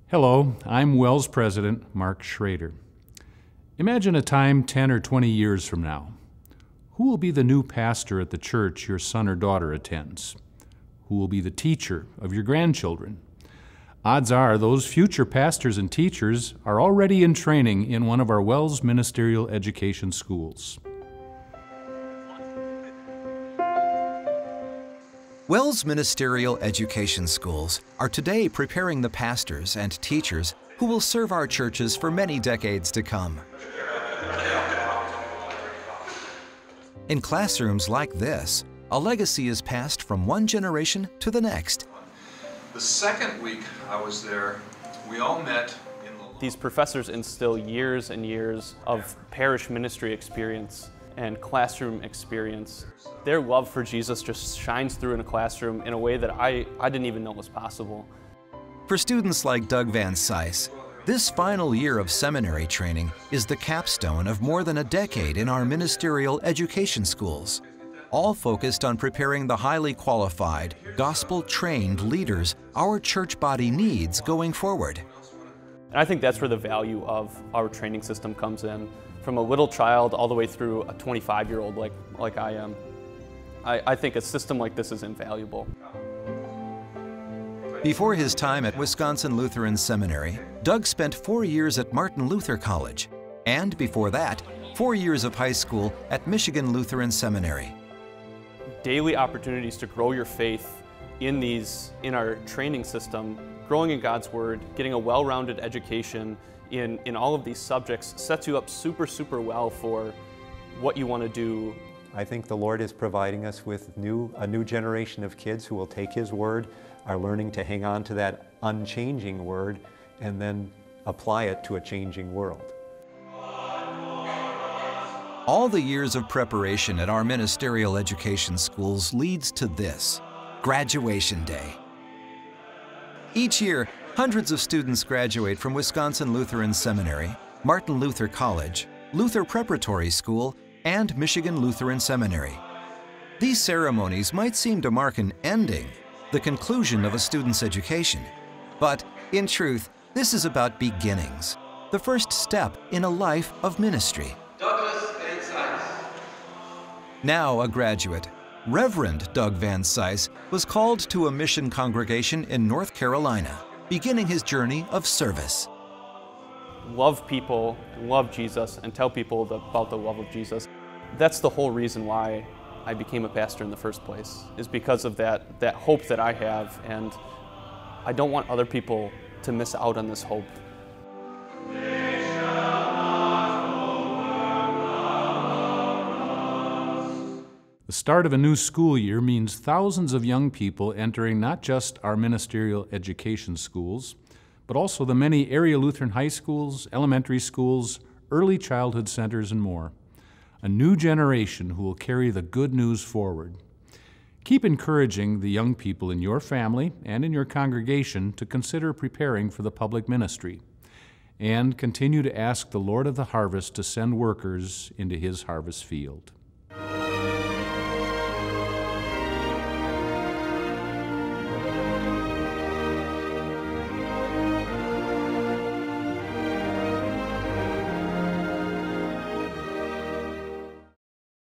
Hello, I'm WELS President Mark Schrader. Imagine a time 10 or 20 years from now. Who will be the new pastor at the church your son or daughter attends? Who will be the teacher of your grandchildren? Odds are those future pastors and teachers are already in training in one of our WELS ministerial education schools. WELS Ministerial Education Schools are today preparing the pastors and teachers who will serve our churches for many decades to come. In classrooms like this, a legacy is passed from one generation to the next. The second week I was there, we all met in the... These professors instill years and years of parish ministry experience and classroom experience. Their love for Jesus just shines through in a classroom in a way that I didn't even know was possible. For students like Doug Van Cise, this final year of seminary training is the capstone of more than a decade in our ministerial education schools, all focused on preparing the highly qualified, gospel-trained leaders our church body needs going forward. And I think that's where the value of our training system comes in. From a little child all the way through a 25-year-old like I am. I think a system like this is invaluable. Before his time at Wisconsin Lutheran Seminary, Doug spent 4 years at Martin Luther College, and before that, 4 years of high school at Michigan Lutheran Seminary. Daily opportunities to grow your faith in our training system, growing in God's Word, getting a well-rounded education in all of these subjects sets you up super well for what you want to do. I think the Lord is providing us with a new generation of kids who will take His Word, are learning to hang on to that unchanging Word, and then apply it to a changing world. All the years of preparation at our ministerial education schools leads to this, Graduation Day. Each year, hundreds of students graduate from Wisconsin Lutheran Seminary, Martin Luther College, Luther Preparatory School, and Michigan Lutheran Seminary. These ceremonies might seem to mark an ending, the conclusion of a student's education. But in truth, this is about beginnings, the first step in a life of ministry. Now a graduate, Reverend Doug Van Cise was called to a mission congregation in North Carolina, beginning his journey of service. Love people, love Jesus, and tell people about the love of Jesus. That's the whole reason why I became a pastor in the first place, is because of that hope that I have, and I don't want other people to miss out on this hope. The start of a new school year means thousands of young people entering not just our ministerial education schools, but also the many area Lutheran high schools, elementary schools, early childhood centers, and more. A new generation who will carry the good news forward. Keep encouraging the young people in your family and in your congregation to consider preparing for the public ministry, and continue to ask the Lord of the harvest to send workers into His harvest field.